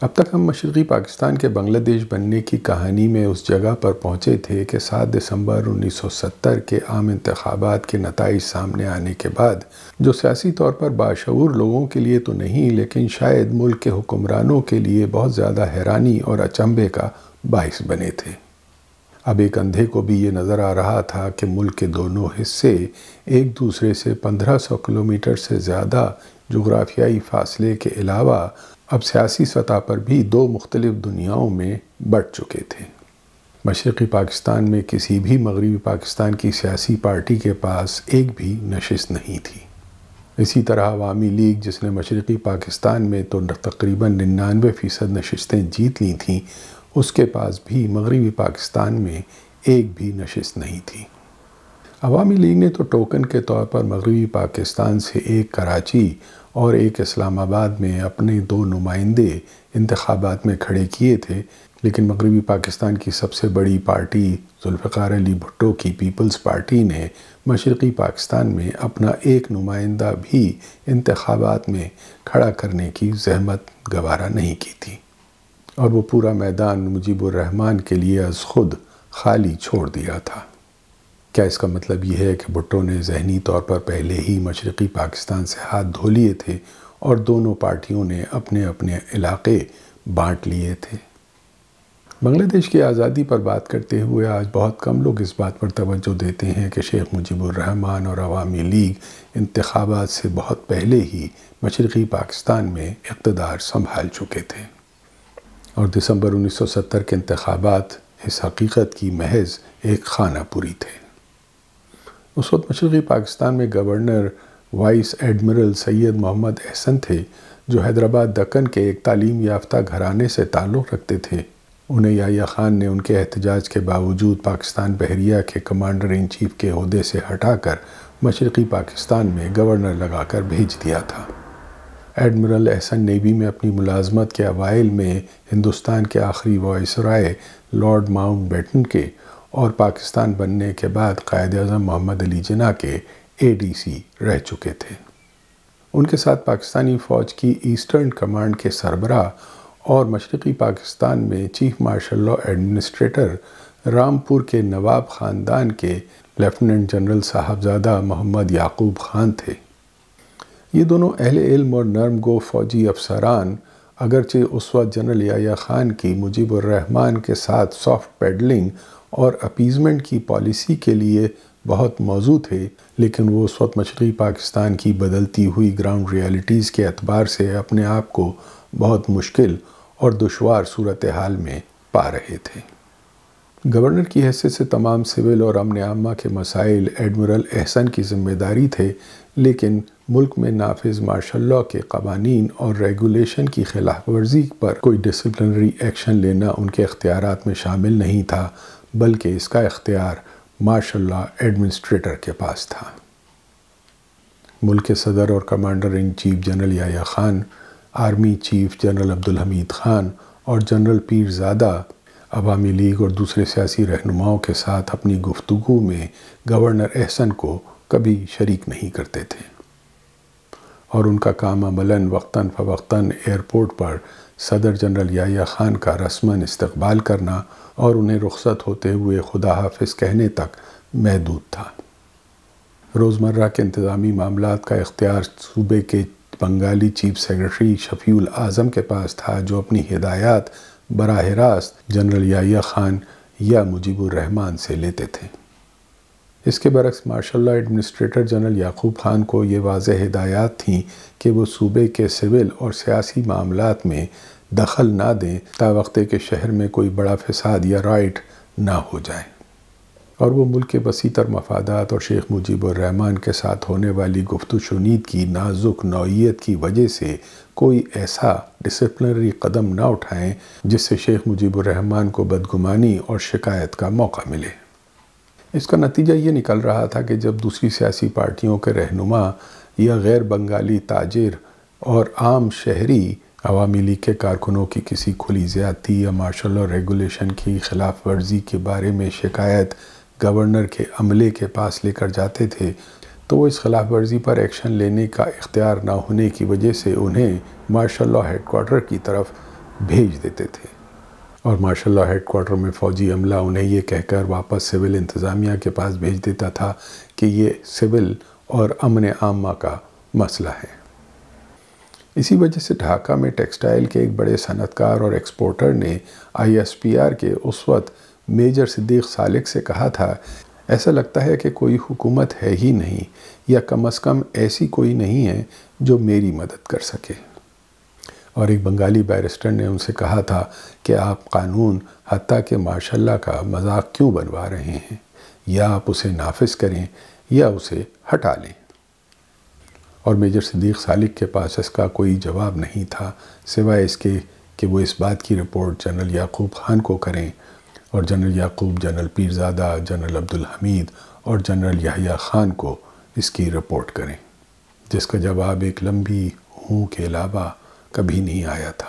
اب تک ہم مشرقی پاکستان کے بنگلہ دیش بننے کی کہانی میں اس جگہ پر پہنچے تھے کہ 7 دسمبر 1970 کے عام انتخابات کے نتائج سامنے آنے کے بعد جو سیاسی طور پر باشعور لوگوں کے لیے تو نہیں لیکن شاید ملک کے حکمرانوں کے لیے بہت زیادہ حیرانی اور اچنبھے کا باعث بنے تھے۔ اب ایک اندھے کو بھی یہ نظر آ رہا تھا کہ ملک کے دونوں حصے ایک دوسرے سے 1500 کلومیٹر سے زیادہ جغرافیائی فاصلے کے علاوہ اب سیاسی سطح پر بھی دو مختلف دنیاؤں میں بٹ چکے تھے۔ مشرقی پاکستان میں کسی بھی مغربی پاکستان کی سیاسی پارٹی کے پاس ایک بھی نشست نہیں تھی۔ اسی طرح عوامی لیگ جس نے مشرقی پاکستان میں تو تقریباً 99% نشستیں جیت لی تھیں، اس کے پاس بھی مغربی پاکستان میں ایک بھی نشست نہیں تھی۔ عوامی لیگ نے تو ٹوکن کے طور پر مغربی پاکستان سے ایک کراچی اور ایک اسلام آباد میں اپنے 2 نمائندے انتخابات میں کھڑے کیے تھے، لیکن مغربی پاکستان کی سب سے بڑی پارٹی ذوالفقار علی بھٹو کی پیپلز پارٹی نے مشرقی پاکستان میں اپنا ایک نمائندہ بھی انتخابات میں کھڑا کرنے کی زحمت گوارا نہیں کی تھی، اور وہ پورا میدان مجیب الرحمان کے لیے از خود خالی چھوڑ دیا تھا۔ کیا اس کا مطلب یہ ہے کہ بھٹو نے ذہنی طور پر پہلے ہی مشرقی پاکستان سے ہاتھ دھو لیے تھے اور دونوں پارٹیوں نے اپنے اپنے علاقے بانٹ لیے تھے؟ بنگلہ دیش کی آزادی پر بات کرتے ہوئے آج بہت کم لوگ اس بات پر توجہ دیتے ہیں کہ شیخ مجیب الرحمان اور عوامی لیگ انتخابات سے بہت پہلے ہی مشرقی پاکستان میں اقتدار سنبھال چکے تھے، اور دسمبر 1970 کے انتخابات اس حقیقت کی محض ایک خانہ پوری تھے۔ اس وقت مشرقی پاکستان میں گورنر وائس ایڈمرل سید محمد احسن تھے، جو حیدرآباد دکن کے ایک تعلیم یافتہ گھرانے سے تعلق رکھتے تھے۔ انہیں یحییٰ خان نے ان کے احتجاج کے باوجود پاکستان بحریہ کے کمانڈر ان چیف کے عہدے سے ہٹا کر مشرقی پاکستان میں گورنر لگا کر بھیج دیا تھا۔ ایڈمرل احسن نیوی میں اپنی ملازمت کے اوائل میں ہندوستان کے آخری وائسرائے لارڈ ماؤنٹ بیٹن کے اور پاکستان بننے کے بعد قائد اعظم محمد علی جناح کے ADC رہ چکے تھے۔ ان کے ساتھ پاکستانی فوج کی ایسٹرن کمانڈ کے سربراہ اور مشرقی پاکستان میں chief marshal law administrator Rampur کے نواب خاندان کے لیفٹیننٹ جنرل صاحبزادہ محمد یعقوب خان تھے۔ یہ دونوں اہل علم اور نرم گو فوجی افسران اگرچہ اس وقت جنرل یحییٰ خان کی مجیب الرحمان کے ساتھ سافٹ پیڈلنگ اور اپیزمنٹ کی پالیسی کے لیے بہت موزوں تھے، لیکن وہ اس وقت مشرقی پاکستان کی بدلتی ہوئی گراؤنڈ ریالٹیز کے اعتبار سے اپنے آپ کو بہت مشکل اور دشوار صورتحال میں پا رہے تھے۔ گورنر کی حیثیت سے تمام سول اور امن عامہ کے مسائل ایڈمرل احسن کی ذمہ داری تھے، لیکن ملک میں نافذ مارشل لاء کے قوانین اور ریگولیشن کی خلاف ورزی پر کوئی ڈسپلنری ایکشن لینا ان کے اختیارات میں شامل نہیں تھا، بلکہ اس کا اختیار مارشل لاء ایڈمنسٹریٹر کے پاس تھا۔ ملک کے صدر اور commander in chief general Yahya Khan, army chief general Abdul Hamid Khan اور جنرل پیر زادہ عوامی لیگ اور دوسرے سیاسی رہنماؤں کے ساتھ اپنی گفتگو میں گورنر احسن کو کبھی شریک نہیں کرتے تھے، اور ان کا کام عملاً وقتاً فوقتاً ایئرپورٹ پر صدر جنرل یحییٰ خان کا رسماً استقبال کرنا اور انہیں رخصت ہوتے ہوئے خدا حافظ کہنے تک محدود تھا۔ روزمرہ کے انتظامی معاملات کا اختیار صوبے کے بنگالی چیف سیکرٹری شفیع الاعظم کے پاس تھا، جو اپنی ہدایات براہ راست جنرل یحییٰ خان یا مجیب الرحمان سے لیتے تھے۔ اس کے برعکس مارشل لاء ایڈمنسٹریٹر جنرل یعقوب خان کو یہ واضح ہدایات تھیں کہ وہ صوبے کے سول اور سیاسی معاملات میں دخل نہ دیں تاوقتے کہ شہر میں کوئی بڑا فساد یا رائٹ نہ ہو جائے، اور وہ ملک کے وسیع تر مفادات اور شیخ مجیب الرحمان کے ساتھ ہونے والی گفت و شنید کی نازک نوعیت کی وجہ سے کوئی ایسا ڈسپلنری قدم نہ اٹھائیں جس سے شیخ مجیب الرحمان کو بدگمانی اور شکایت کا موقع ملے۔ اس کا نتیجہ یہ نکل رہا تھا کہ جب دوسری سیاسی پارٹیوں کے رہنما یا غیر بنگالی تاجر اور عام شہری عوامی لیگ کے کارکنوں کی کسی کھلی زیادتی یا مارشل لاء ریگولیشن کی خلاف ورزی کے بارے میں شکایت گورنر کے عملے کے پاس لے کر جاتے تھے، تو وہ اس خلاف ورزی پر ایکشن لینے کا اختیار نہ ہونے کی وجہ سے انہیں مارشل لاء ہیڈ کوارٹر کی طرف بھیج دیتے تھے، اور ماشاء اللہ ہیڈ کوارٹر میں فوجی عملہ انہیں یہ کہہ کر واپس سول انتظامیہ کے پاس بھیج دیتا تھا کہ یہ سول اور امن عامہ کا مسئلہ ہے۔ اسی وجہ سے ڈھاکہ میں ٹیکسٹائل کے ایک بڑے صنعت کار اور ایکسپورٹر نے ISPR کے اس وقت میجر صدیق سالک سے کہا تھا، ایسا لگتا ہے کہ کوئی حکومت ہے ہی نہیں، یا کم از کم ایسی کوئی نہیں ہے جو میری مدد کر سکے۔ اور ایک بنگالی بیرسٹر نے ان سے کہا تھا کہ آپ قانون حتیٰ کہ ماشاء اللہ کا مذاق کیوں بنوا رہے ہیں، یا آپ اسے نافذ کریں یا اسے ہٹا لیں۔ اور میجر صدیق سالک کے پاس اس کا کوئی جواب نہیں تھا سوائے اس کے کہ وہ اس بات کی رپورٹ جنرل یعقوب خان کو کریں، اور جنرل یعقوب جنرل پیرزادہ، جنرل عبدالحمید اور جنرل یحییٰ خان کو اس کی رپورٹ کریں، جس کا جواب ایک لمبی ہوں کے علاوہ کبھی نہیں آیا تھا۔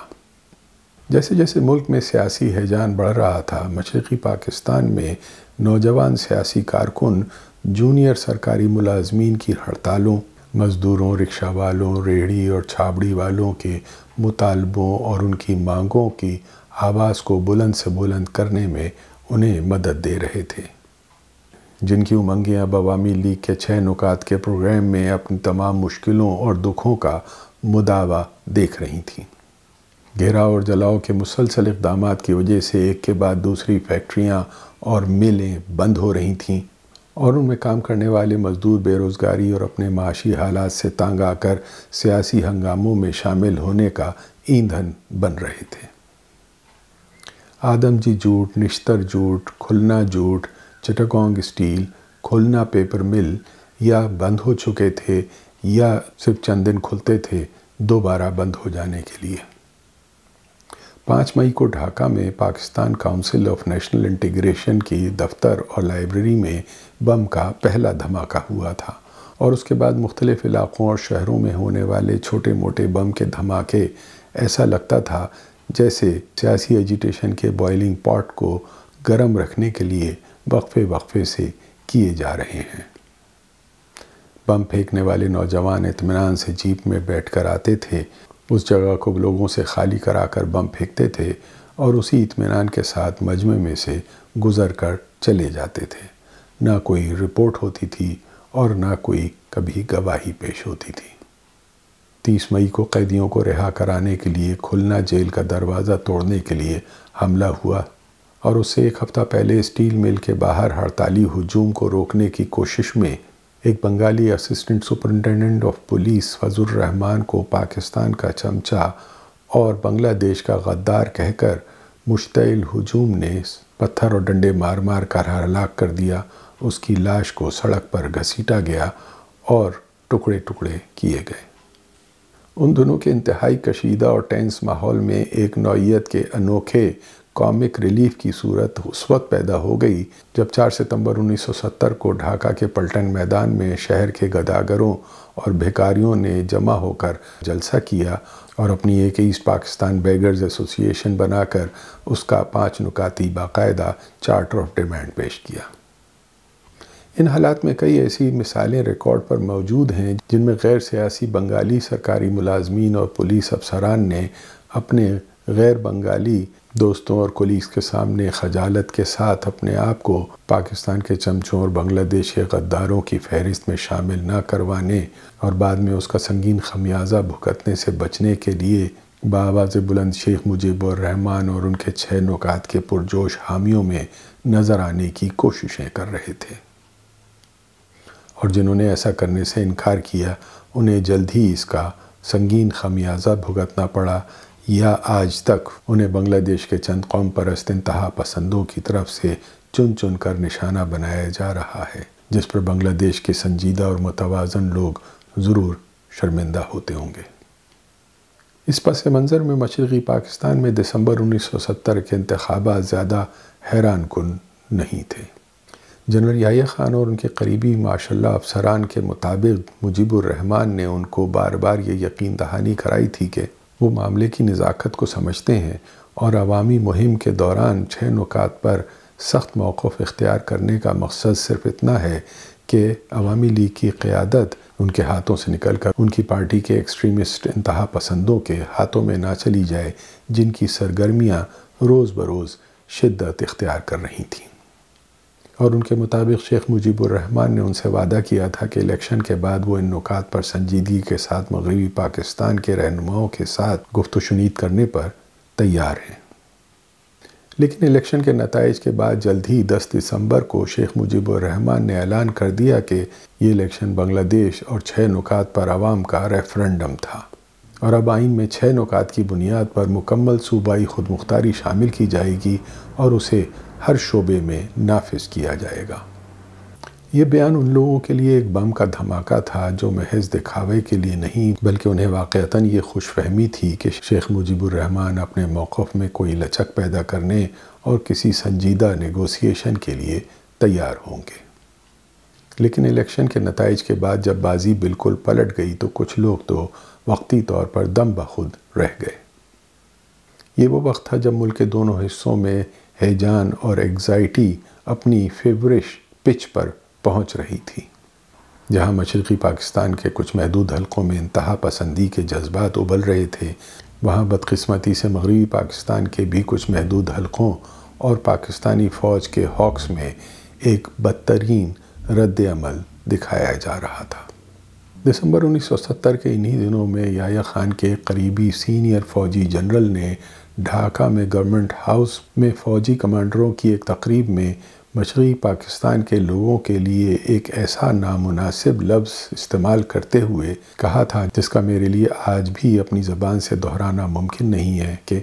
جیسے جیسے ملک میں سیاسی ہیجان بڑھ رہا تھا، مشرقی پاکستان میں نوجوان سیاسی کارکن جونیئر سرکاری ملازمین کی ہڑتالوں، مزدوروں، رکشہ والوں، ریہڑی اور چھابڑی والوں کے مطالبوں اور ان کی مانگوں کی آواز کو بلند سے بلند کرنے میں انہیں مدد دے رہے تھے، جن کی امنگیں اب عوامی لیگ کے 6 نکات کے پروگرام میں اپنی تمام مشکلوں اور دکھوں کا مداوع دیکھ رہی تھیں۔ گھیراؤ اور جلاؤ کے مسلسل اقدامات کی وجہ سے ایک کے بعد دوسری فیکٹریاں اور میلیں بند ہو رہی تھیں، اور ان میں کام کرنے والے مزدور بے روزگاری اور اپنے معاشی حالات سے تنگ آ کر سیاسی ہنگاموں میں شامل ہونے کا ایندھن بن رہے تھے۔ آدم جی جھوٹ، نشتر جھوٹ، کھلنا جھوٹ، چٹاگانگ اسٹیل، کھلنا پیپر مل یا بند ہو چکے تھے یا صرف چند دن کھلتے تھے دوبارہ بند ہو جانے کے لیے۔ 5 مئی کو ڈھاکہ میں Pakistan council of national integration کی دفتر اور لائبریری میں بم کا پہلا دھماکہ ہوا تھا، اور اس کے بعد مختلف علاقوں اور شہروں میں ہونے والے چھوٹے موٹے بم کے دھماکے ایسا لگتا تھا جیسے سیاسی ایجیٹیشن کے بوائلنگ پاٹ کو گرم رکھنے کے لیے وقفے وقفے سے کیے جا رہے ہیں۔ بم پھینکنے والے نوجوان اطمینان سے جیپ میں بیٹھ کر آتے تھے، اس جگہ کو لوگوں سے خالی کرا کر بم پھینکتے تھے، اور اسی اطمینان کے ساتھ مجمع میں سے گزر کر چلے جاتے تھے۔ نہ کوئی رپورٹ ہوتی تھی اور نہ کوئی کبھی گواہی پیش ہوتی تھی۔ 30 مئی کو قیدیوں کو رہا کرانے کے لیے کھلنا جیل کا دروازہ توڑنے کے لیے حملہ ہوا، اور اس سے ایک ہفتہ پہلے اسٹیل مل کے باہر ہڑتالی ہجوم کو روکنے کی کوشش میں ایک Bengali assistant superintendent of police فضل الرحمان کو پاکستان کا چمچہ اور بنگلہ دیش کا غدار کہہ کر مشتعل ہجوم نے پتھر اور ڈنڈے مار مار کر ہلاک کر دیا۔ اس کی لاش کو سڑک پر گھسیٹا گیا اور ٹکڑے ٹکڑے کیے گئے۔ ان دنوں کے انتہائی کشیدہ اور ٹینس ماحول میں ایک نوعیت کے انوکھے کامک ریلیف کی صورت اس وقت پیدا ہو گئی جب 4 ستمبر 1970 کو ڈھاکہ کے پلٹن میدان میں شہر کے گداگروں اور بھکاریوں نے جمع ہو کر جلسہ کیا اور اپنی ایک ایسٹ پاکستان بیگرز ایسوسی ایشن بنا کر اس کا 5 نکاتی باقاعدہ چارٹر آف ڈیمانڈ پیش کیا۔ ان حالات میں کئی ایسی مثالیں ریکارڈ پر موجود ہیں جن میں غیر سیاسی بنگالی سرکاری ملازمین اور پولیس افسران نے اپنے غیر بنگالی دوستوں اور کولیگز کے سامنے خجالت کے ساتھ اپنے آپ کو پاکستان کے چمچوں اور بنگلہ دیش کے غداروں کی فہرست میں شامل نہ کروانے اور بعد میں اس کا سنگین خمیازہ بھگتنے سے بچنے کے لیے بآواز بلند شیخ مجیب الرحمان اور ان کے 6 نکات کے پرجوش حامیوں میں نظر آنے کی کوششیں کر رہے تھے، اور جنہوں نے ایسا کرنے سے انکار کیا انہیں جلد ہی اس کا سنگین خمیازہ بھگتنا پڑا، یا آج تک انہیں بنگلہ دیش کے چند قوم پرست انتہا پسندوں کی طرف سے چن چن کر نشانہ بنایا جا رہا ہے، جس پر بنگلہ دیش کے سنجیدہ اور متوازن لوگ ضرور شرمندہ ہوتے ہوں گے۔ اس پس منظر میں مشرقی پاکستان میں دسمبر 1970 کے انتخابات زیادہ حیران کن نہیں تھے۔ جنرل یحییٰ خان اور ان کے قریبی ماشاءاللہ افسران کے مطابق مجیب الرحمان نے ان کو بار بار یہ یقین دہانی کرائی تھی کہ وہ معاملے کی نزاکت کو سمجھتے ہیں اور عوامی مہم کے دوران 6 نکات پر سخت موقف اختیار کرنے کا مقصد صرف اتنا ہے کہ عوامی لیگ کی قیادت ان کے ہاتھوں سے نکل کر ان کی پارٹی کے ایکسٹریمسٹ انتہا پسندوں کے ہاتھوں میں نہ چلی جائے، جن کی سرگرمیاں روز بروز شدت اختیار کر رہی تھیں۔ اور ان کے مطابق شیخ مجیب الرحمن نے ان سے وعدہ کیا تھا کہ الیکشن کے بعد وہ ان نکات پر سنجیدگی کے ساتھ مغربی پاکستان کے رہنماؤں کے ساتھ گفت و شنید کرنے پر تیار ہیں۔ لیکن الیکشن کے نتائج کے بعد جلد ہی 10 دسمبر کو شیخ مجیب الرحمن نے اعلان کر دیا کہ یہ الیکشن بنگلہ دیش اور 6 نکات پر عوام کا ریفرنڈم تھا، اور اب آئین میں 6 نکات کی بنیاد پر مکمل صوبائی خود مختاری شامل کی جائے گی اور اسے ہر شعبے میں نافذ کیا جائے گا۔ یہ بیان ان لوگوں کے لیے ایک بم کا دھماکہ تھا جو محض دکھاوے کے لیے نہیں، بلکہ انہیں واقعتاً یہ خوش فہمی تھی کہ شیخ مجیب الرحمن اپنے موقف میں کوئی لچک پیدا کرنے اور کسی سنجیدہ نیگوسیشن کے لیے تیار ہوں گے۔ لیکن الیکشن کے نتائج کے بعد جب بازی بالکل پلٹ گئی تو کچھ لوگ تو وقتی طور پر دم بخود رہ گئے۔ یہ وہ وقت تھا جب ملک کے دونوں حصوں میں ہیجان اور ایگزائٹی اپنی فیورش پچ پر پہنچ رہی تھی۔ جہاں مشرقی پاکستان کے کچھ محدود حلقوں میں انتہا پسندی کے جذبات ابل رہے تھے، وہاں بدقسمتی سے مغربی پاکستان کے بھی کچھ محدود حلقوں اور پاکستانی فوج کے ہاکس میں ایک بدترین رد عمل دکھایا جا رہا تھا۔ دسمبر 1970 کے انہی دنوں میں یحییٰ خان کے قریبی سینئر فوجی جنرل نے ڈھاکہ میں گورنمنٹ ہاؤس میں فوجی کمانڈروں کی ایک تقریب میں مشرقی پاکستان کے لوگوں کے لیے ایک ایسا نامناسب لفظ استعمال کرتے ہوئے کہا تھا جس کا میرے لیے آج بھی اپنی زبان سے دہرانا ممکن نہیں ہے کہ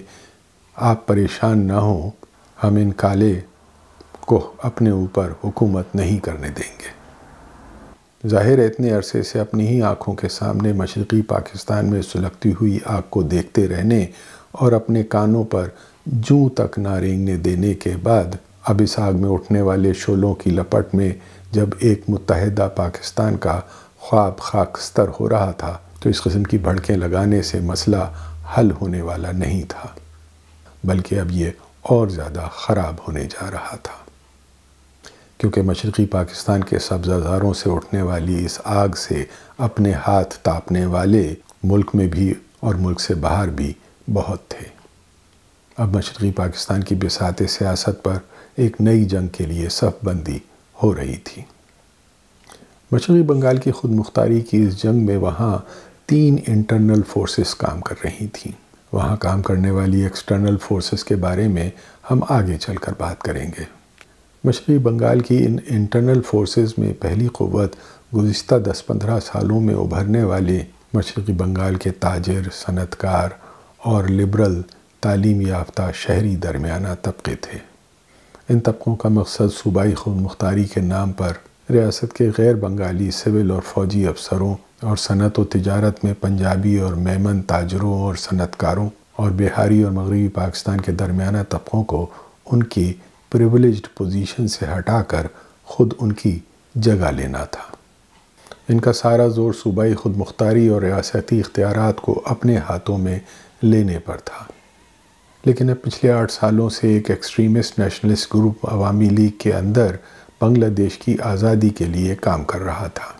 آپ پریشان نہ ہوں، ہم ان کالے کو اپنے اوپر حکومت نہیں کرنے دیں گے۔ ظاہر ہے اتنے عرصے سے اپنی ہی آنکھوں کے سامنے مشرقی پاکستان میں سلگتی ہوئی آگ کو دیکھتے رہنے اور اپنے کانوں پر جوں تک نہ رینگنے دینے کے بعد اب اس آگ میں اٹھنے والے شعلوں کی لپٹ میں جب ایک متحدہ پاکستان کا خواب خاکستر ہو رہا تھا تو اس قسم کی بھڑکیں لگانے سے مسئلہ حل ہونے والا نہیں تھا، بلکہ اب یہ اور زیادہ خراب ہونے جا رہا تھا، کیونکہ مشرقی پاکستان کے سبزہ زاروں سے اٹھنے والی اس آگ سے اپنے ہاتھ تاپنے والے ملک میں بھی اور ملک سے باہر بھی بہت تھے۔ اب مشرقی پاکستان کی بساط سیاست پر ایک نئی جنگ کے لیے صف بندی ہو رہی تھی۔ مشرقی بنگال کی خود مختاری کی اس جنگ میں وہاں 3 انٹرنل فورسز کام کر رہی تھیں۔ وہاں کام کرنے والی ایکسٹرنل فورسز کے بارے میں ہم آگے چل کر بات کریں گے۔ مشرقی بنگال کی ان انٹرنل فورسز میں پہلی قوت گزشتہ 10-15 سالوں میں ابھرنے والے مشرقی بنگال کے تاجر، صنعت کار اور لبرل تعلیم یافتہ شہری درمیانہ طبقے تھے۔ ان طبقوں کا مقصد صوبائی خود مختاری کے نام پر ریاست کے غیر بنگالی سول اور فوجی افسروں اور صنعت و تجارت میں پنجابی اور میمن تاجروں اور صنعت کاروں اور بہاری اور مغربی پاکستان کے درمیانہ طبقوں کو ان کی پریویلیجڈ پوزیشن سے ہٹا کر خود ان کی جگہ لینا تھا۔ ان کا سارا زور صوبائی خود مختاری اور ریاستی اختیارات کو اپنے ہاتھوں میں لینے پر تھا۔ لیکن اب پچھلے 8 سالوں سے ایک ایکسٹریمسٹ نیشنلسٹ گروپ عوامی لیگ کے اندر بنگلہ دیش کی آزادی کے لیے کام کر رہا تھا۔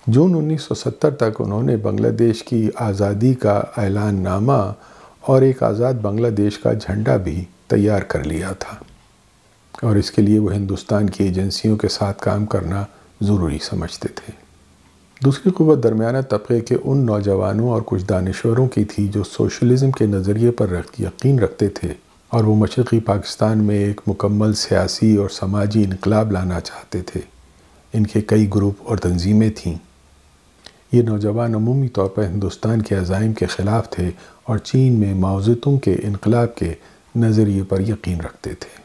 جون 1970 تک انہوں نے بنگلہ دیش کی آزادی کا اعلان نامہ اور ایک آزاد بنگلہ دیش کا جھنڈا بھی تیار کر لیا تھا، اور اس کے لیے وہ ہندوستان کی ایجنسیوں کے ساتھ کام کرنا ضروری سمجھتے تھے۔ دوسری قوت درمیانہ طبقے کے ان نوجوانوں اور کچھ دانشوروں کی تھی جو سوشلزم کے نظریے پر یقین رکھتے تھے اور وہ مشرقی پاکستان میں ایک مکمل سیاسی اور سماجی انقلاب لانا چاہتے تھے۔ ان کے کئی گروپ اور تنظیمیں تھیں۔ یہ نوجوان عمومی طور پر ہندوستان کے عزائم کے خلاف تھے اور چین میں ماؤ زیدونگ کے انقلاب کے نظریے پر یقین رکھتے تھے۔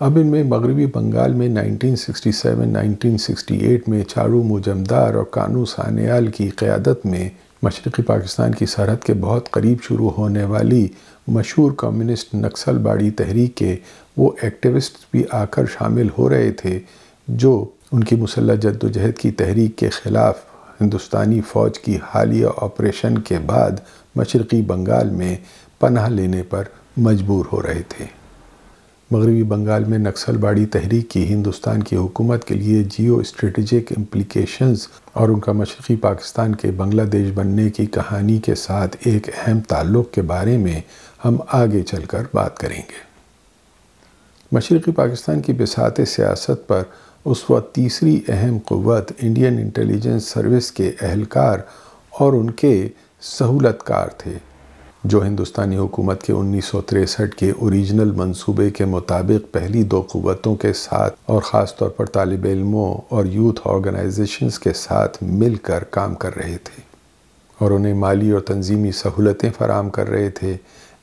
اب ان میں مغربی بنگال میں 1967-1968 میں چارو موجمدار اور کانو سانیال کی قیادت میں مشرقی پاکستان کی سرحد کے بہت قریب شروع ہونے والی مشہور کمیونسٹ نکسل باڑی تحریک کے وہ ایکٹیوسٹ بھی آ کر شامل ہو رہے تھے جو ان کی مسلح جدوجہد کی تحریک کے خلاف ہندوستانی فوج کی حالیہ آپریشن کے بعد مشرقی بنگال میں پناہ لینے پر مجبور ہو رہے تھے۔ مغربی بنگال میں نکسل باڑی تحریک کی ہندوستان کی حکومت کے لیے جیو اسٹریٹجک امپلیکیشنز اور ان کا مشرقی پاکستان کے بنگلہ دیش بننے کی کہانی کے ساتھ ایک اہم تعلق کے بارے میں ہم آگے چل کر بات کریں گے۔ مشرقی پاکستان کی بساط سیاست پر اس وقت تیسری اہم قوت انڈین انٹیلیجنس سروس کے اہلکار اور ان کے سہولت کار تھے، جو ہندوستانی حکومت کے 1963 کے اوریجنل منصوبے کے مطابق پہلی دو قوتوں کے ساتھ اور خاص طور پر طالب علموں اور یوتھ آرگنائزیشنز کے ساتھ مل کر کام کر رہے تھے اور انہیں مالی اور تنظیمی سہولتیں فراہم کر رہے تھے،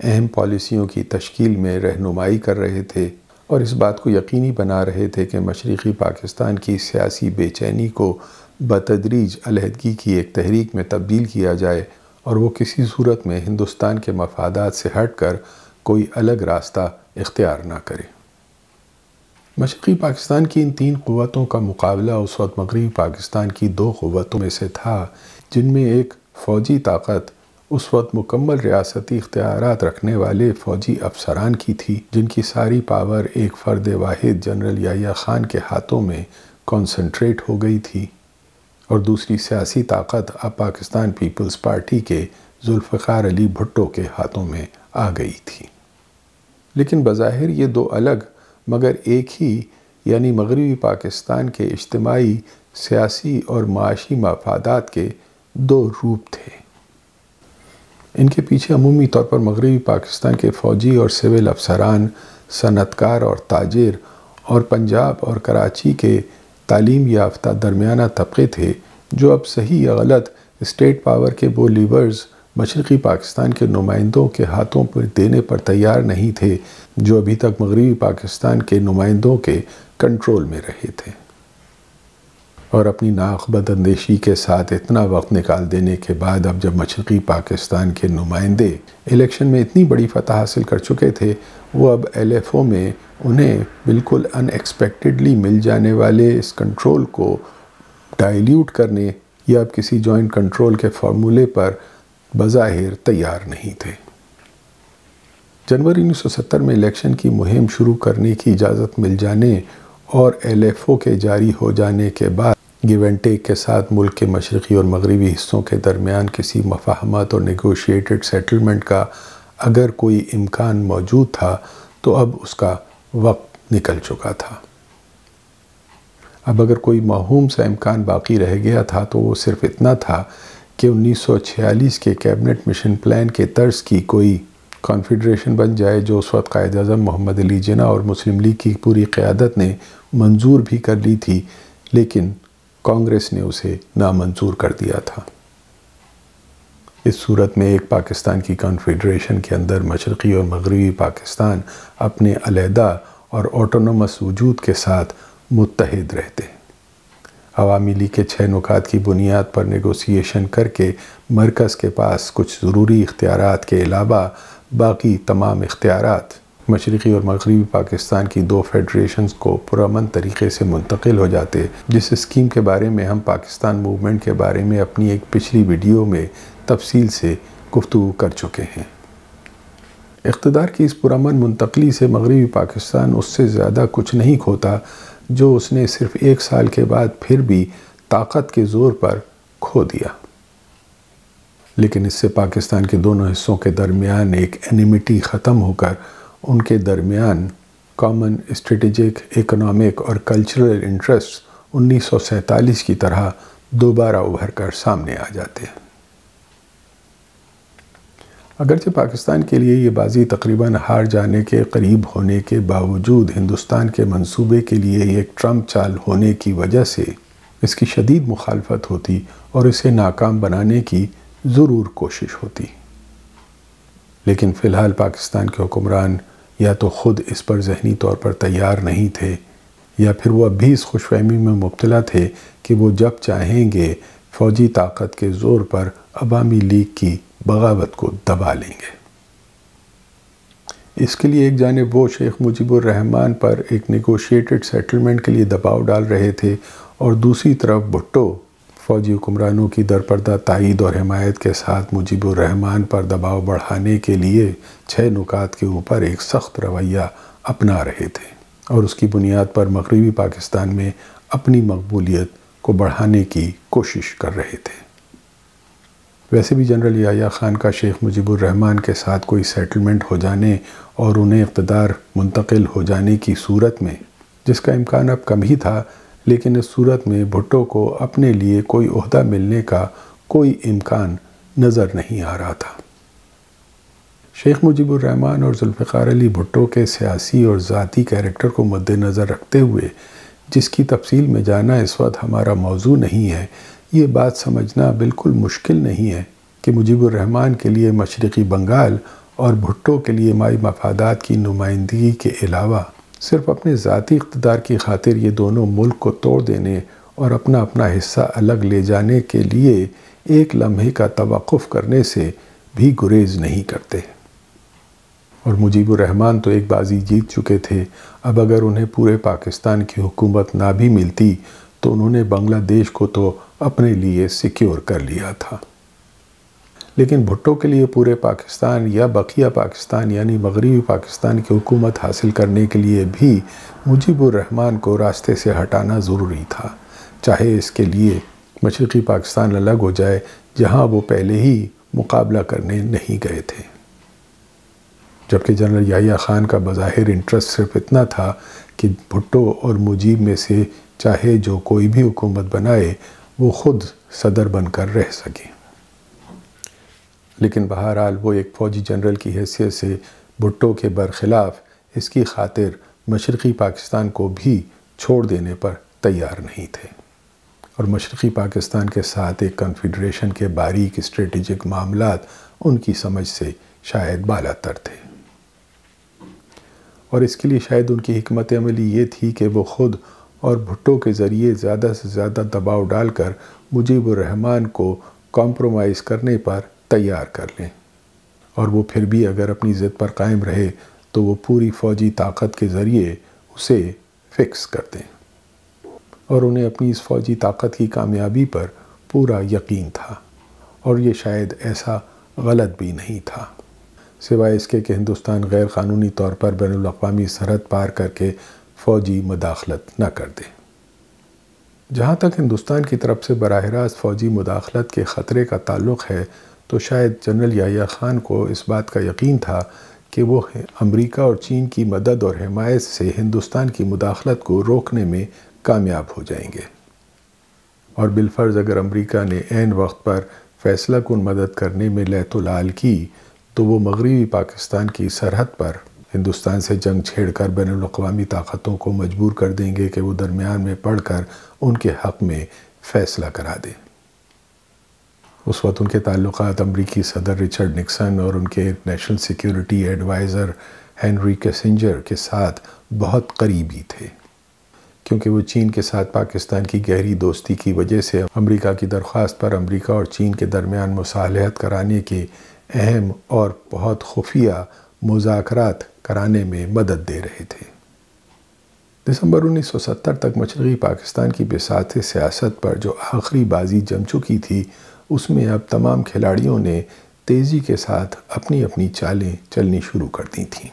اہم پالیسیوں کی تشکیل میں رہنمائی کر رہے تھے اور اس بات کو یقینی بنا رہے تھے کہ مشرقی پاکستان کی سیاسی بے چینی کو بتدریج علیحدگی کی ایک تحریک میں تبدیل کیا جائے اور وہ کسی صورت میں ہندوستان کے مفادات سے ہٹ کر کوئی الگ راستہ اختیار نہ کرے۔ مشرقی پاکستان کی ان تین قوتوں کا مقابلہ اس وقت مغربی پاکستان کی دو قوتوں میں سے تھا، جن میں ایک فوجی طاقت اس وقت مکمل ریاستی اختیارات رکھنے والے فوجی افسران کی تھی، جن کی ساری پاور ایک فرد واحد جنرل یحییٰ خان کے ہاتھوں میں کنسنٹریٹ ہو گئی تھی، اور دوسری سیاسی طاقت اب پاکستان پیپلز پارٹی کے ذوالفقار علی بھٹو کے ہاتھوں میں آ گئی تھی۔ لیکن بظاہر یہ دو الگ مگر ایک ہی یعنی مغربی پاکستان کے اجتماعی، سیاسی اور معاشی مفادات کے دو روپ تھے۔ ان کے پیچھے عمومی طور پر مغربی پاکستان کے فوجی اور سول افسران، صنعتکار اور تاجر اور پنجاب اور کراچی کے تعلیم یافتہ درمیانہ طبقے تھے، جو اب صحیح یا غلط اسٹیٹ پاور کے وہ لیورز مشرقی پاکستان کے نمائندوں کے ہاتھوں پر دینے پر تیار نہیں تھے، جو ابھی تک مغربی پاکستان کے نمائندوں کے کنٹرول میں رہے تھے۔ اور اپنی ناقابل اندیشی کے ساتھ اتنا وقت نکال دینے کے بعد اب جب مشرقی پاکستان کے نمائندے الیکشن میں اتنی بڑی فتح حاصل کر چکے تھے، وہ اب ایل ایف او میں انہیں بالکل ان ایکسپیکٹڈلی مل جانے والے اس کنٹرول کو ڈائلیوٹ کرنے یا اب کسی جوائنٹ کنٹرول کے فارمولے پر بظاہر تیار نہیں تھے۔ جنوری 1970 میں الیکشن کی مہم شروع کرنے کی اجازت مل جانے اور ایل ایف او کے جاری ہو جانے کے بعد گیو اینڈ ٹیک کے ساتھ ملک کے مشرقی اور مغربی حصوں کے درمیان کسی مفاہمت اور نیگوشیٹڈ سیٹلمنٹ کا اگر کوئی امکان موجود تھا تو اب اس کا وقت نکل چکا تھا۔ اب اگر کوئی موہوم سا امکان باقی رہ گیا تھا تو وہ صرف اتنا تھا کہ 1946 کے کیبنٹ مشن پلان کے طرز کی کوئی کانفیڈریشن بن جائے، جو اس وقت قائد اعظم محمد علی جناح اور مسلم لیگ کی پوری قیادت نے منظور بھی کر لی تھی، لیکن کانگریس نے اسے نامنظور کر دیا تھا۔ اس صورت میں ایک پاکستان کی کانفیڈریشن کے اندر مشرقی اور مغربی پاکستان اپنے علیحدہ اور آٹونومس وجود کے ساتھ متحد رہتے۔ عوامی لیگ کے 6 نکات کی بنیاد پر نیگوسیشن کر کے مرکز کے پاس کچھ ضروری اختیارات کے علاوہ باقی تمام اختیارات مشرقی اور مغربی پاکستان کی 2 فیڈریشنز کو پرامن طریقے سے منتقل ہو جاتے، جس اسکیم کے بارے میں ہم پاکستان موومنٹ کے بارے میں اپنی ایک پچھلی ویڈیو میں تفصیل سے گفتگو کر چکے ہیں۔ اقتدار کی اس پرامن منتقلی سے مغربی پاکستان اس سے زیادہ کچھ نہیں کھوتا جو اس نے صرف 1 سال کے بعد پھر بھی طاقت کے زور پر کھو دیا، لیکن اس سے پاکستان کے دونوں حصوں کے درمیان ایک اینیمیٹی ختم ہو کر ان کے درمیان کامن اسٹریٹجک، اکنامک اور کلچرل انٹرسٹ 1947 کی طرح دوبارہ ابھر کر سامنے آ جاتے ہیں۔ اگرچہ پاکستان کے لیے یہ بازی تقریباً ہار جانے کے قریب ہونے کے باوجود ہندوستان کے منصوبے کے لیے ایک ٹرمپ چال ہونے کی وجہ سے اس کی شدید مخالفت ہوتی اور اسے ناکام بنانے کی ضرور کوشش ہوتی، لیکن فی الحال پاکستان کے حکمران یا تو خود اس پر ذہنی طور پر تیار نہیں تھے یا پھر وہ اب بھی اس خوش فہمی میں مبتلا تھے کہ وہ جب چاہیں گے فوجی طاقت کے زور پر عوامی لیگ کی بغاوت کو دبا لیں گے۔ اس کے لیے ایک جانب وہ شیخ مجیب الرحمن پر ایک نیگوشیٹڈ سیٹلمنٹ کے لیے دباؤ ڈال رہے تھے اور دوسری طرف بھٹو فوجی حکمرانوں کی درپردہ تائید اور حمایت کے ساتھ مجیب الرحمن پر دباؤ بڑھانے کے لیے 6 نکات کے اوپر ایک سخت رویہ اپنا رہے تھے اور اس کی بنیاد پر مغربی پاکستان میں اپنی مقبولیت کو بڑھانے کی کوشش کر رہے تھے۔ ویسے بھی جنرل یحییٰ خان کا شیخ مجیب الرحمن کے ساتھ کوئی سیٹلمنٹ ہو جانے اور انہیں اقتدار منتقل ہو جانے کی صورت میں، جس کا امکان اب کم ہی تھا، لیکن اس صورت میں بھٹو کو اپنے لیے کوئی عہدہ ملنے کا کوئی امکان نظر نہیں آ رہا تھا۔ شیخ مجیب الرحمن اور ذوالفقار علی بھٹو کے سیاسی اور ذاتی کیریکٹر کو مد نظر رکھتے ہوئے، جس کی تفصیل میں جانا اس وقت ہمارا موضوع نہیں ہے، یہ بات سمجھنا بالکل مشکل نہیں ہے کہ مجیب الرحمن کے لیے مشرقی بنگال اور بھٹو کے لیے مائی مفادات کی نمائندگی کے علاوہ صرف اپنے ذاتی اقتدار کی خاطر یہ دونوں ملک کو توڑ دینے اور اپنا اپنا حصہ الگ لے جانے کے لیے ایک لمحے کا توقف کرنے سے بھی گریز نہیں کرتے۔ اور مجیب الرحمن تو ایک بازی جیت چکے تھے، اب اگر انہیں پورے پاکستان کی حکومت نہ بھی ملتی تو انہوں نے بنگلہ دیش کو تو اپنے لیے سیکیور کر لیا تھا۔ لیکن بھٹو کے لیے پورے پاکستان یا بقیہ پاکستان یعنی مغربی پاکستان کی حکومت حاصل کرنے کے لیے بھی مجیب الرحمن کو راستے سے ہٹانا ضروری تھا، چاہے اس کے لیے مشرقی پاکستان الگ ہو جائے جہاں وہ پہلے ہی مقابلہ کرنے نہیں گئے تھے۔ جبکہ جنرل یحییٰ خان کا بظاہر انٹرسٹ صرف اتنا تھا کہ بھٹو اور مجیب میں سے چاہے جو کوئی بھی حکومت بنائے وہ خود صدر بن کر رہ سکے۔ لیکن بہرحال وہ ایک فوجی جنرل کی حیثیت سے بھٹو کے برخلاف اس کی خاطر مشرقی پاکستان کو بھی چھوڑ دینے پر تیار نہیں تھے، اور مشرقی پاکستان کے ساتھ ایک کنفیڈریشن کے باریک اسٹریٹجک معاملات ان کی سمجھ سے شاید بالاتر تھے، اور اس کے لیے شاید ان کی حکمت عملی یہ تھی کہ وہ خود اور بھٹو کے ذریعے زیادہ سے زیادہ دباؤ ڈال کر مجیب الرحمن کو کمپرومائز کرنے پر تیار کر لیں، اور وہ پھر بھی اگر اپنی ضد پر قائم رہے تو وہ پوری فوجی طاقت کے ذریعے اسے فکس کر دیں، اور انہیں اپنی اس فوجی طاقت کی کامیابی پر پورا یقین تھا، اور یہ شاید ایسا غلط بھی نہیں تھا، سوائے اس کے کہ ہندوستان غیر قانونی طور پر بین الاقوامی سرحد پار کر کے فوجی مداخلت نہ کر دے۔ جہاں تک ہندوستان کی طرف سے براہ راست فوجی مداخلت کے خطرے کا تعلق ہے تو شاید جنرل یحییٰ خان کو اس بات کا یقین تھا کہ وہ امریکہ اور چین کی مدد اور حمایت سے ہندوستان کی مداخلت کو روکنے میں کامیاب ہو جائیں گے، اور بالفرض اگر امریکہ نے عین وقت پر فیصلہ کن مدد کرنے میں لہت و لعل کی تو وہ مغربی پاکستان کی سرحد پر ہندوستان سے جنگ چھیڑ کر بین الاقوامی طاقتوں کو مجبور کر دیں گے کہ وہ درمیان میں پڑھ کر ان کے حق میں فیصلہ کرا دیں۔ اس وقت ان کے تعلقات امریکی صدر رچرڈ نکسن اور ان کے national security adviser Henry Kissinger کے ساتھ بہت قریبی تھے، کیونکہ وہ چین کے ساتھ پاکستان کی گہری دوستی کی وجہ سے امریکہ کی درخواست پر امریکہ اور چین کے درمیان مصالحت کرانے کے اہم اور بہت خفیہ مذاکرات کرانے میں مدد دے رہے تھے۔ دسمبر 1970 تک مشرقی پاکستان کی بساط سیاست پر جو آخری بازی جم چکی تھی، اس میں اب تمام کھلاڑیوں نے تیزی کے ساتھ اپنی اپنی چالیں چلنی شروع کر دی تھیں۔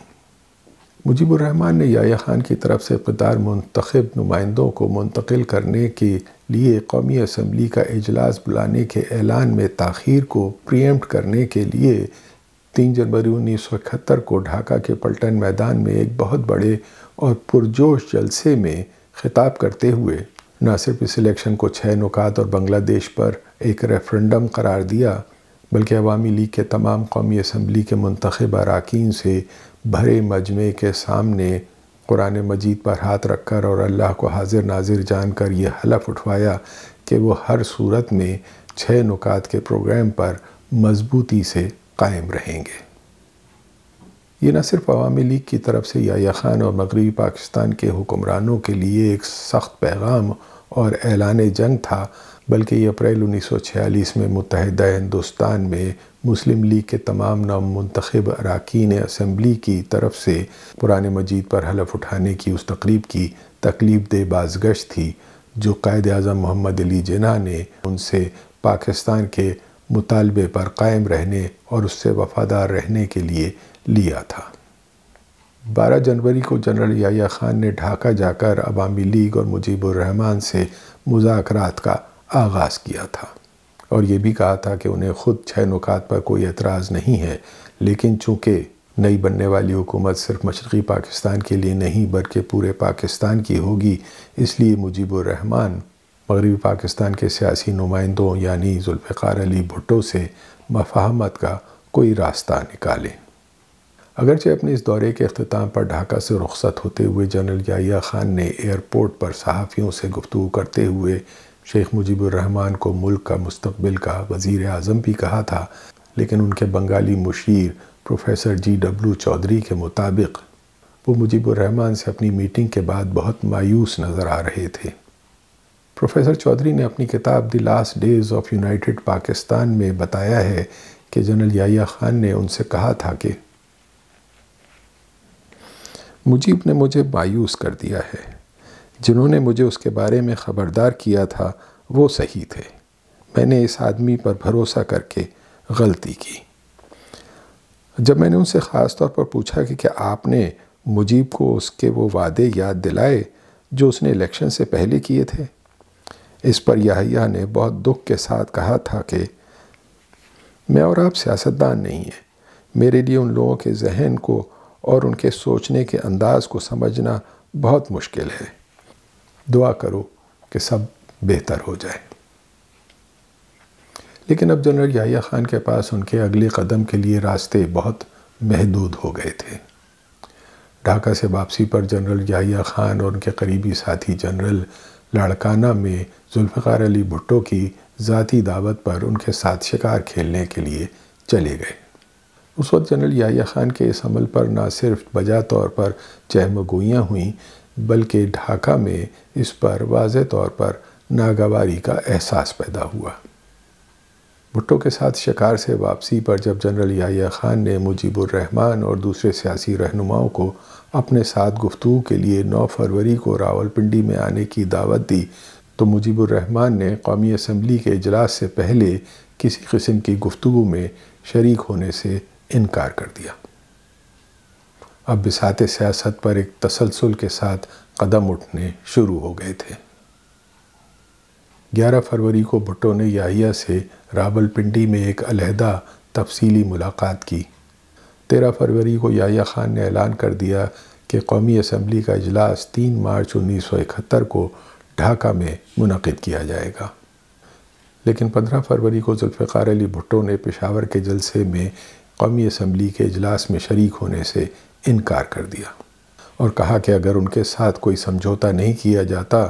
مجیب الرحمن نے یحییٰ خان کی طرف سے اقتدار منتخب نمائندوں کو منتقل کرنے کے لیے قومی اسمبلی کا اجلاس بلانے کے اعلان میں تاخیر کو پریمپٹ کرنے کے لیے 3 جنوری 1971 کو ڈھاکہ کے پلٹن میدان میں ایک بہت بڑے اور پرجوش جلسے میں خطاب کرتے ہوئے نہ صرف اس الیکشن کو 6 نکات اور بنگلہ دیش پر ایک ریفرنڈم قرار دیا، بلکہ عوامی لیگ کے تمام قومی اسمبلی کے منتخب اراکین سے بھرے مجمع کے سامنے قرآن مجید پر ہاتھ رکھ کر اور اللہ کو حاضر ناظر جان کر یہ حلف اٹھوایا کہ وہ ہر صورت میں 6 نکات کے پروگرام پر مضبوطی سے قائم رہیں گے۔ یہ نہ صرف عوامی لیگ کی طرف سے یحییٰ خان اور مغربی پاکستان کے حکمرانوں کے لیے ایک سخت پیغام اور اعلان جنگ تھا، بلکہ یہ اپریل 1946 میں متحدہ ہندوستان میں مسلم لیگ کے تمام نامنتخب اراکین اسمبلی کی طرف سے قرآن مجید پر حلف اٹھانے کی اس تقریب کی تکلیف دہ بازگشت تھی جو قائد اعظم محمد علی جناح نے ان سے پاکستان کے مطالبے پر قائم رہنے اور اس سے وفادار رہنے کے لیے لیا تھا۔ 12 جنوری کو جنرل یحییٰ خان نے ڈھاکہ جا کر عوامی لیگ اور مجیب الرحمان سے مذاکرات کا آغاز کیا تھا اور یہ بھی کہا تھا کہ انہیں خود 6 نکات پر کوئی اعتراض نہیں ہے، لیکن چونکہ نئی بننے والی حکومت صرف مشرقی پاکستان کے لیے نہیں بلکہ پورے پاکستان کی ہوگی، اس لیے مجیب الرحمان مغربی پاکستان کے سیاسی نمائندوں یعنی ذوالفقار علی بھٹو سے مفاہمت کا کوئی راستہ نکالیں۔ اگرچہ اپنے اس دورے کے اختتام پر ڈھاکہ سے رخصت ہوتے ہوئے جنرل یحییٰ خان نے ایئرپورٹ پر صحافیوں سے گفتگو کرتے ہوئے شیخ مجیب الرحمان کو ملک کا مستقبل کا وزیر اعظم بھی کہا تھا، لیکن ان کے بنگالی مشیر پروفیسر GW چودھری کے مطابق وہ مجیب الرحمان سے اپنی میٹنگ کے بعد بہت مایوس نظر آ رہے تھے۔ پروفیسر چودھری نے اپنی کتاب the last days of united Pakistan میں بتایا ہے کہ جنرل یحییٰ خان نے ان سے کہا تھا کہ مجیب نے مجھے مایوس کر دیا ہے، جنہوں نے مجھے اس کے بارے میں خبردار کیا تھا وہ صحیح تھے، میں نے اس آدمی پر بھروسہ کر کے غلطی کی۔ جب میں نے ان سے خاص طور پر پوچھا کہ کیا آپ نے مجیب کو اس کے وہ وعدے یاد دلائے جو اس نے الیکشن سے پہلے کیے تھے، اس پر یحییٰ نے بہت دکھ کے ساتھ کہا تھا کہ میں اور آپ سیاستدان نہیں ہیں، میرے لیے ان لوگوں کے ذہن کو اور ان کے سوچنے کے انداز کو سمجھنا بہت مشکل ہے، دعا کرو کہ سب بہتر ہو جائے۔ لیکن اب جنرل یحییٰ خان کے پاس ان کے اگلے قدم کے لیے راستے بہت محدود ہو گئے تھے۔ ڈھاکہ سے واپسی پر جنرل یحییٰ خان اور ان کے قریبی ساتھی جنرل لاڑکانہ میں ذوالفقار علی بھٹو کی ذاتی دعوت پر ان کے ساتھ شکار کھیلنے کے لیے چلے گئے۔ اس وقت جنرل یحییٰ خان کے اس عمل پر نہ صرف بجا طور پر چہمگوئیاں ہوئیں بلکہ ڈھاکہ میں اس پر واضح طور پر ناگواری کا احساس پیدا ہوا۔ بھٹو کے ساتھ شکار سے واپسی پر جب جنرل یحییٰ خان نے مجیب الرحمان اور دوسرے سیاسی رہنماؤں کو اپنے ساتھ گفتگو کے لیے 9 فروری کو راولپنڈی میں آنے کی دعوت دی تو مجیب الرحمان نے قومی اسمبلی کے اجلاس سے پہلے کسی قسم کی گفتگو میں شریک ہونے سے انکار کر دیا۔ اب بساط سیاست پر ایک تسلسل کے ساتھ قدم اٹھنے شروع ہو گئے تھے۔ 11 فروری کو بھٹو نے یحییٰ سے راولپنڈی میں ایک علیحدہ تفصیلی ملاقات کی۔ 13 فروری کو یحییٰ خان نے اعلان کر دیا کہ قومی اسمبلی کا اجلاس 3 مارچ 1971 کو ڈھاکہ میں منعقد کیا جائے گا، لیکن 15 فروری کو ذوالفقار علی بھٹو نے پشاور کے جلسے میں قومی اسمبلی کے اجلاس میں شریک ہونے سے انکار کر دیا اور کہا کہ اگر ان کے ساتھ کوئی سمجھوتا نہیں کیا جاتا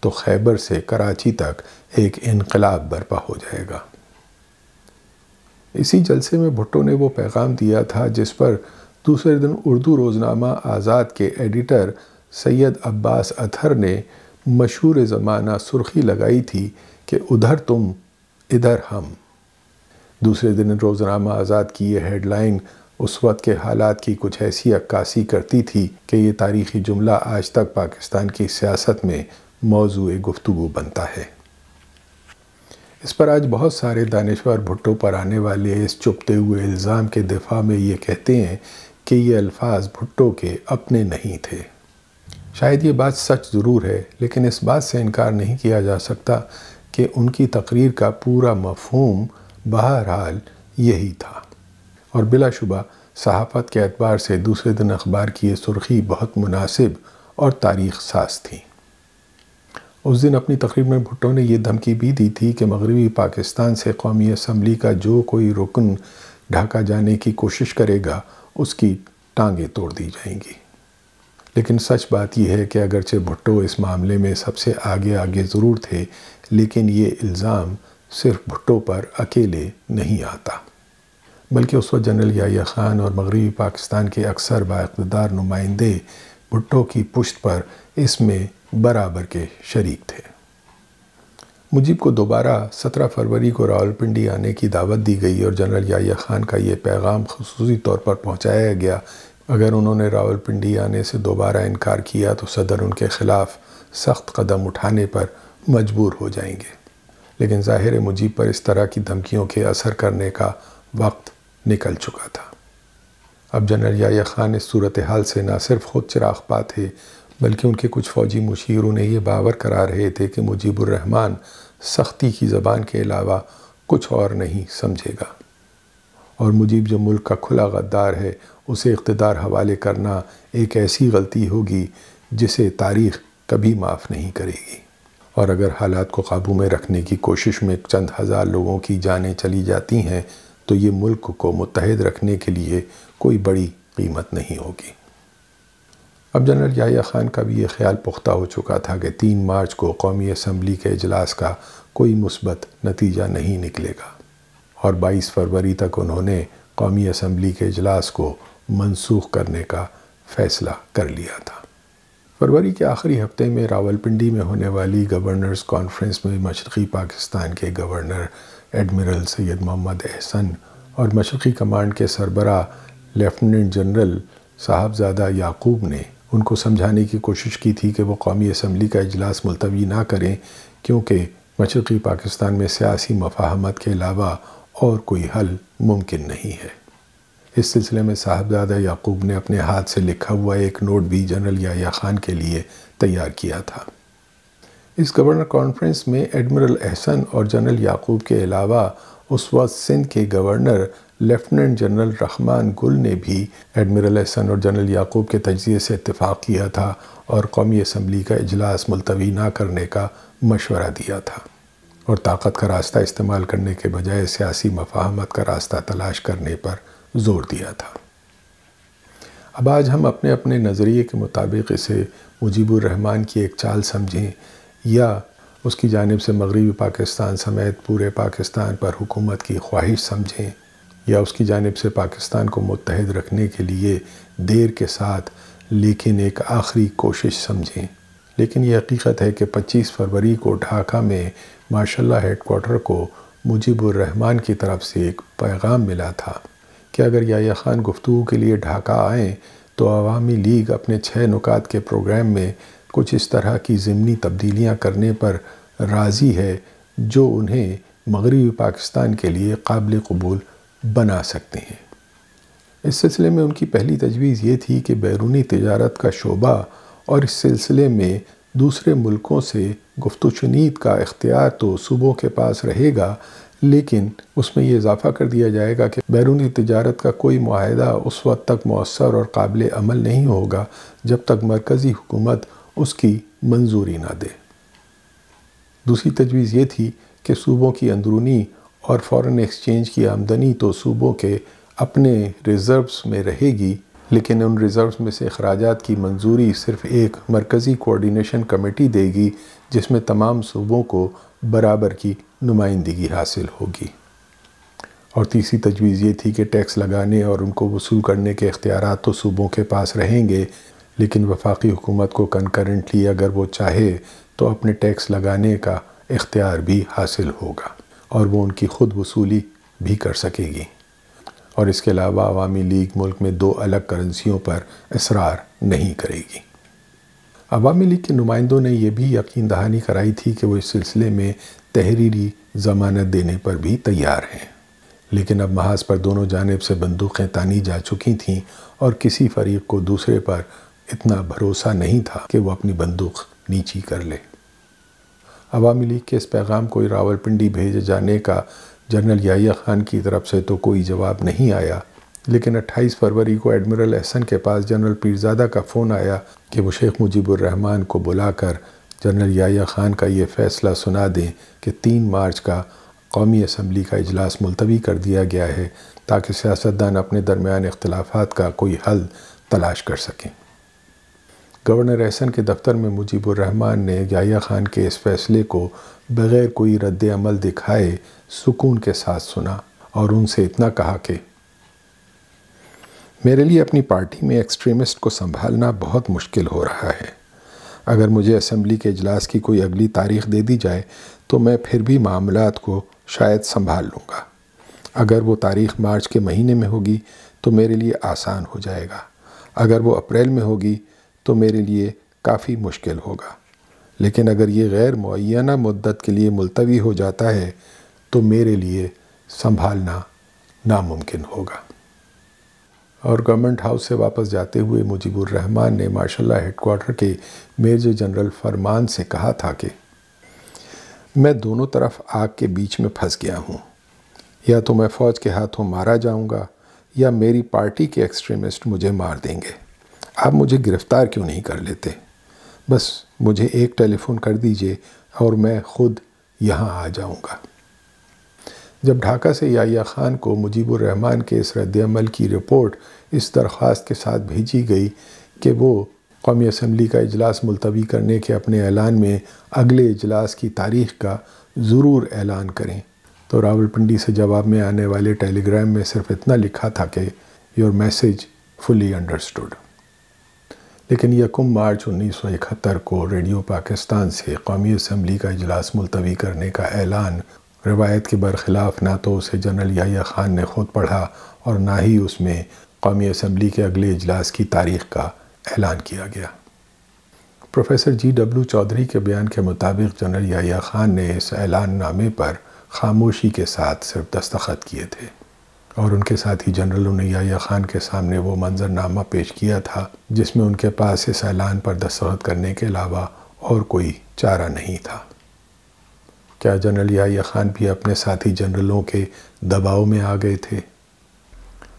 تو خیبر سے کراچی تک ایک انقلاب برپا ہو جائے گا۔ اسی جلسے میں بھٹو نے وہ پیغام دیا تھا جس پر دوسرے دن اردو روزنامہ آزاد کے ایڈیٹر سید عباس اطہر نے مشہور زمانہ سرخی لگائی تھی کہ ادھر تم ادھر ہم۔ دوسرے دن روزنامہ آزاد کی یہ ہیڈ لائن اس وقت کے حالات کی کچھ ایسی عکاسی کرتی تھی کہ یہ تاریخی جملہ آج تک پاکستان کی سیاست میں موضوع گفتگو بنتا ہے۔ اس پر آج بہت سارے دانشور بھٹو پر آنے والے اس چپتے ہوئے الزام کے دفاع میں یہ کہتے ہیں کہ یہ الفاظ بھٹو کے اپنے نہیں تھے۔ شاید یہ بات سچ ضرور ہے، لیکن اس بات سے انکار نہیں کیا جا سکتا کہ ان کی تقریر کا پورا مفہوم بہرحال یہی تھا، اور بلا شبہ صحافت کے اعتبار سے دوسرے دن اخبار کی یہ سرخی بہت مناسب اور تاریخ ساز تھی۔ اس دن اپنی تقریر میں بھٹو نے یہ دھمکی بھی دی تھی کہ مغربی پاکستان سے قومی اسمبلی کا جو کوئی رکن ڈھاکہ جانے کی کوشش کرے گا اس کی ٹانگیں توڑ دی جائیں گی۔ لیکن سچ بات یہ ہے کہ اگرچہ بھٹو اس معاملے میں سب سے آگے ضرور تھے، لیکن یہ الزام صرف بھٹو پر اکیلے نہیں آتا، بلکہ اس وقت جنرل یحییٰ خان اور مغربی پاکستان کے اکثر بااقتدار نمائندے بھٹو کی پشت پر اس میں برابر کے شریک تھے۔ مجیب کو دوبارہ 17 فروری کو راولپنڈی آنے کی دعوت دی گئی اور جنرل یحییٰ خان کا یہ پیغام خصوصی طور پر پہنچایا گیا اگر انہوں نے راولپنڈی آنے سے دوبارہ انکار کیا تو صدر ان کے خلاف سخت قدم اٹھانے پر مجبور ہو جائیں گے۔ لیکن ظاہر ہے مجیب پر اس طرح کی دھمکیوں کے اثر کرنے کا وقت نکل چکا تھا۔ اب جنرل یحییٰ خان اس صورتحال سے نہ صرف خود چراغ پا تھے بلکہ ان کے کچھ فوجی مشیر انہیں یہ باور کرا رہے تھے کہ مجیب الرحمن سختی کی زبان کے علاوہ کچھ اور نہیں سمجھے گا، اور مجیب جو ملک کا کھلا غدار ہے اسے اقتدار حوالے کرنا ایک ایسی غلطی ہوگی جسے تاریخ کبھی معاف نہیں کرے گی، اور اگر حالات کو قابو میں رکھنے کی کوشش میں چند ہزار لوگوں کی جانیں چلی جاتی ہیں تو یہ ملک کو متحد رکھنے کے لیے کوئی بڑی قیمت نہیں ہوگی۔ اب جنرل یحییٰ خان کا بھی یہ خیال پختہ ہو چکا تھا کہ 3 مارچ کو قومی اسمبلی کے اجلاس کا کوئی مثبت نتیجہ نہیں نکلے گا، اور 22 فروری تک انہوں نے قومی اسمبلی کے اجلاس کو منسوخ کرنے کا فیصلہ کر لیا تھا۔ فروری کے آخری ہفتے میں راولپنڈی میں ہونے والی گورنرز کانفرنس میں مشرقی پاکستان کے گورنر ایڈمرل سید محمد احسن اور مشرقی کمانڈ کے سربراہ لیفٹیننٹ جنرل صاحبزادہ یعقوب نے ان کو سمجھانے کی کوشش کی تھی کہ وہ قومی اسمبلی کا اجلاس ملتوی نہ کریں، کیونکہ مشرقی پاکستان میں سیاسی مفاہمت کے علاوہ اور کوئی حل ممکن نہیں ہے۔ اس سلسلے میں صاحبزادہ یعقوب نے اپنے ہاتھ سے لکھا ہوا ایک نوٹ بھی جنرل یحییٰ خان کے لیے تیار کیا تھا۔ اس گورنر کانفرنس میں ایڈمرل احسن اور جنرل یعقوب کے علاوہ اس وقت سندھ کے گورنر لیفٹیننٹ جنرل رحمان گل نے بھی ایڈمرل احسن اور جنرل یعقوب کے تجزیے سے اتفاق کیا تھا اور قومی اسمبلی کا اجلاس ملتوی نہ کرنے کا مشورہ دیا تھا، اور طاقت کا راستہ استعمال کرنے کے بجائے سیاسی مفاہمت کا راستہ تلاش کرنے پر زور دیا تھا۔ اب آج ہم اپنے اپنے نظریے کے مطابق اسے مجیب الرحمن کی ایک چال سمجھیں یا اس کی جانب سے مغربی پاکستان سمیت پورے پاکستان پر حکومت کی خواہش سمجھیں، یا اس کی جانب سے پاکستان کو متحد رکھنے کے لیے دیر کے ساتھ لیکن ایک آخری کوشش سمجھیں، لیکن یہ حقیقت ہے کہ 25 فروری کو ڈھاکہ میں مارشل لا ہیڈ کوارٹر کو مجیب الرحمن کی طرف سے ایک پیغام ملا تھا کہ اگر یحییٰ خان گفتگو کے لیے ڈھاکہ آئیں تو عوامی لیگ اپنے 6 نکات کے پروگرام میں کچھ اس طرح کی ضمنی تبدیلیاں کرنے پر راضی ہے جو انہیں مغربی پاکستان کے لیے قابل قبول بنا سکتے ہیں۔ اس سلسلے میں ان کی پہلی تجویز یہ تھی کہ بیرونی تجارت کا شعبہ اور اس سلسلے میں دوسرے ملکوں سے گفت و شنید کا اختیار تو صوبوں کے پاس رہے گا، لیکن اس میں یہ اضافہ کر دیا جائے گا کہ بیرونی تجارت کا کوئی معاہدہ اس وقت تک مؤثر اور قابل عمل نہیں ہوگا جب تک مرکزی حکومت اس کی منظوری نہ دے۔ دوسری تجویز یہ تھی کہ صوبوں کی اندرونی اور فارن ایکسچینج کی آمدنی تو صوبوں کے اپنے ریزروز میں رہے گی، لیکن ان ریزروز میں سے اخراجات کی منظوری صرف ایک مرکزی کوارڈینیشن کمیٹی دے گی جس میں تمام صوبوں کو برابر کی نمائندگی حاصل ہوگی۔ اور تیسری تجویز یہ تھی کہ ٹیکس لگانے اور ان کو وصول کرنے کے اختیارات تو صوبوں کے پاس رہیں گے، لیکن وفاقی حکومت کو کنکرنٹلی اگر وہ چاہے تو اپنے ٹیکس لگانے کا اختیار بھی حاصل ہوگا اور وہ ان کی خود وصولی بھی کر سکے گی۔ اور اس کے علاوہ عوامی لیگ ملک میں 2 الگ کرنسیوں پر اصرار نہیں کرے گی۔ عوامی لیگ کے نمائندوں نے یہ بھی یقین دہانی کرائی تھی کہ وہ اس سلسلے میں تحریری ضمانت دینے پر بھی تیار ہیں، لیکن اب محاذ پر دونوں جانب سے بندوقیں تانی جا چکی تھیں اور کسی فریق کو دوسرے پر اتنا بھروسہ نہیں تھا کہ وہ اپنی بندوق نیچی کر لے۔ عوامی لیگ کے اس پیغام کو راولپنڈی بھیجے جانے کا جنرل یحییٰ خان کی طرف سے تو کوئی جواب نہیں آیا، لیکن 28 فروری کو ایڈمرل احسن کے پاس جنرل پیرزادہ کا فون آیا کہ وہ شیخ مجیب الرحمن کو بلا کر جنرل یحییٰ خان کا یہ فیصلہ سنا دیں کہ 3 مارچ کا قومی اسمبلی کا اجلاس ملتوی کر دیا گیا ہے تاکہ سیاستدان اپنے درمیان اختلافات کا کوئی حل تلاش کر سکیں۔ گورنر احسن کے دفتر میں مجیب الرحمن نے یحییٰ خان کے اس فیصلے کو بغیر کوئی رد عمل دکھائے سکون کے ساتھ سنا اور ان سے اتنا کہا کہ میرے لیے اپنی پارٹی میں ایکسٹریمسٹ کو سنبھالنا بہت مشکل ہو رہا ہے۔ اگر مجھے اسمبلی کے اجلاس کی کوئی اگلی تاریخ دے دی جائے تو میں پھر بھی معاملات کو شاید سنبھال لوں گا۔ اگر وہ تاریخ مارچ کے مہینے میں ہوگی تو میرے لیے آسان ہو جائے گا، اگر وہ اپریل میں ہوگی تو میرے لیے کافی مشکل ہوگا، لیکن اگر یہ غیر معینہ مدت کے لیے ملتوی ہو جاتا ہے تو میرے لیے سنبھالنا ناممکن ہوگا۔ اور گورنمنٹ ہاؤس سے واپس جاتے ہوئے مجیب الرحمان نے ماشاء اللہ ہیڈ کوارٹر کے میجر جنرل فرمان سے کہا تھا کہ میں دونوں طرف آگ کے بیچ میں پھنس گیا ہوں، یا تو میں فوج کے ہاتھوں مارا جاؤں گا یا میری پارٹی کے ایکسٹریمسٹ مجھے مار دیں گے۔ آپ مجھے گرفتار کیوں نہیں کر لیتے؟ بس مجھے ایک ٹیلی فون کر دیجئے اور میں خود یہاں آ جاؤں گا۔ جب ڈھاکہ سے یحییٰ خان کو مجیب الرحمان کے اس رد عمل کی رپورٹ اس درخواست کے ساتھ بھیجی گئی کہ وہ قومی اسمبلی کا اجلاس ملتوی کرنے کے اپنے اعلان میں اگلے اجلاس کی تاریخ کا ضرور اعلان کریں، تو راولپنڈی سے جواب میں آنے والے ٹیلی گرام میں صرف اتنا لکھا تھا کہ یور میسیج فلی انڈرسٹوڈ۔ لیکن 1 مارچ 1971 کو ریڈیو پاکستان سے قومی اسمبلی کا اجلاس ملتوی کرنے کا اعلان روایت کے برخلاف نہ تو اسے جنرل یحییٰ خان نے خود پڑھا اور نہ ہی اس میں قومی اسمبلی کے اگلے اجلاس کی تاریخ کا اعلان کیا گیا۔ پروفیسر GW چودھری کے بیان کے مطابق جنرل یحییٰ خان نے اس اعلان نامے پر خاموشی کے ساتھ صرف دستخط کیے تھے، اور ان کے ساتھی جنرلوں نے یحییٰ خان کے سامنے وہ منظر نامہ پیش کیا تھا جس میں ان کے پاس اس اعلان پر دستخط کرنے کے علاوہ اور کوئی چارہ نہیں تھا۔ کیا جنرل یحییٰ خان بھی اپنے ساتھی جنرلوں کے دباؤ میں آ گئے تھے؟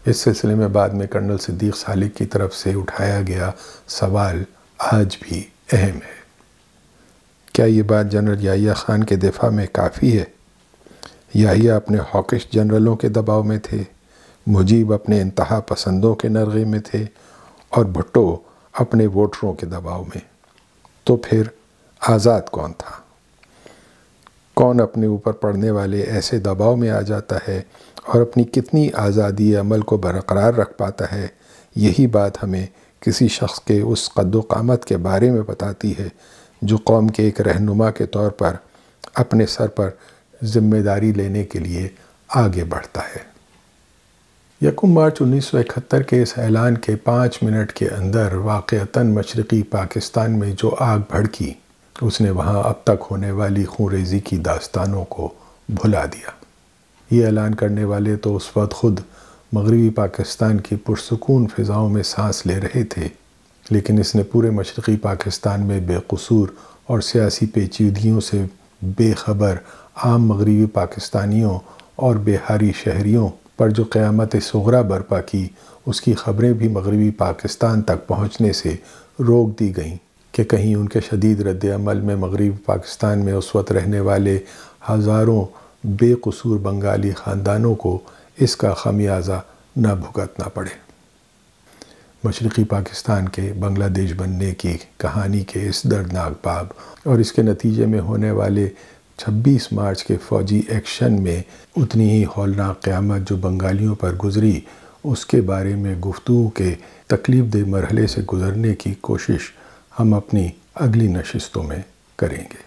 اس سلسلے میں بعد میں کرنل صدیق سالک کی طرف سے اٹھایا گیا سوال آج بھی اہم ہے۔ کیا یہ بات جنرل یحییٰ خان کے دفاع میں کافی ہے؟ یحییٰ اپنے ہاکش جنرلوں کے دباؤ میں تھے، مجیب اپنے انتہا پسندوں کے نرغے میں تھے، اور بھٹو اپنے ووٹروں کے دباؤ میں۔ تو پھر آزاد کون تھا؟ کون اپنے اوپر پڑنے والے ایسے دباؤ میں آ جاتا ہے اور اپنی کتنی آزادی عمل کو برقرار رکھ پاتا ہے؟ یہی بات ہمیں کسی شخص کے اس قد و قامت کے بارے میں بتاتی ہے جو قوم کے ایک رہنما کے طور پر اپنے سر پر ذمہ داری لینے کے لیے آگے بڑھتا ہے۔ 1 مارچ 1971 کے اس اعلان کے 5 منٹ کے اندر واقعتاً مشرقی پاکستان میں جو آگ بھڑکی، اس نے وہاں اب تک ہونے والی خونریزی کی داستانوں کو بھلا دیا۔ یہ اعلان کرنے والے تو اس وقت خود مغربی پاکستان کی پرسکون فضاؤں میں سانس لے رہے تھے، لیکن اس نے پورے مشرقی پاکستان میں بے قصور اور سیاسی پیچیدگیوں سے بے خبر عام مغربی پاکستانیوں اور بہاری شہریوں پر جو قیامت صغریٰ برپا کی، اس کی خبریں بھی مغربی پاکستان تک پہنچنے سے روک دی گئیں کہ کہیں ان کے شدید رد عمل میں مغربی پاکستان میں اس وقت رہنے والے ہزاروں بے قصور بنگالی خاندانوں کو اس کا خمیازہ نہ بھگتنا پڑے۔ مشرقی پاکستان کے بنگلہ دیش بننے کی کہانی کے اس دردناک باب اور اس کے نتیجے میں ہونے والے 26 مارچ کے فوجی ایکشن میں اتنی ہی ہولناک قیامت جو بنگالیوں پر گزری، اس کے بارے میں گفتگو کے تکلیف دہ مرحلے سے گزرنے کی کوشش ہم اپنی اگلی نشستوں میں کریں گے۔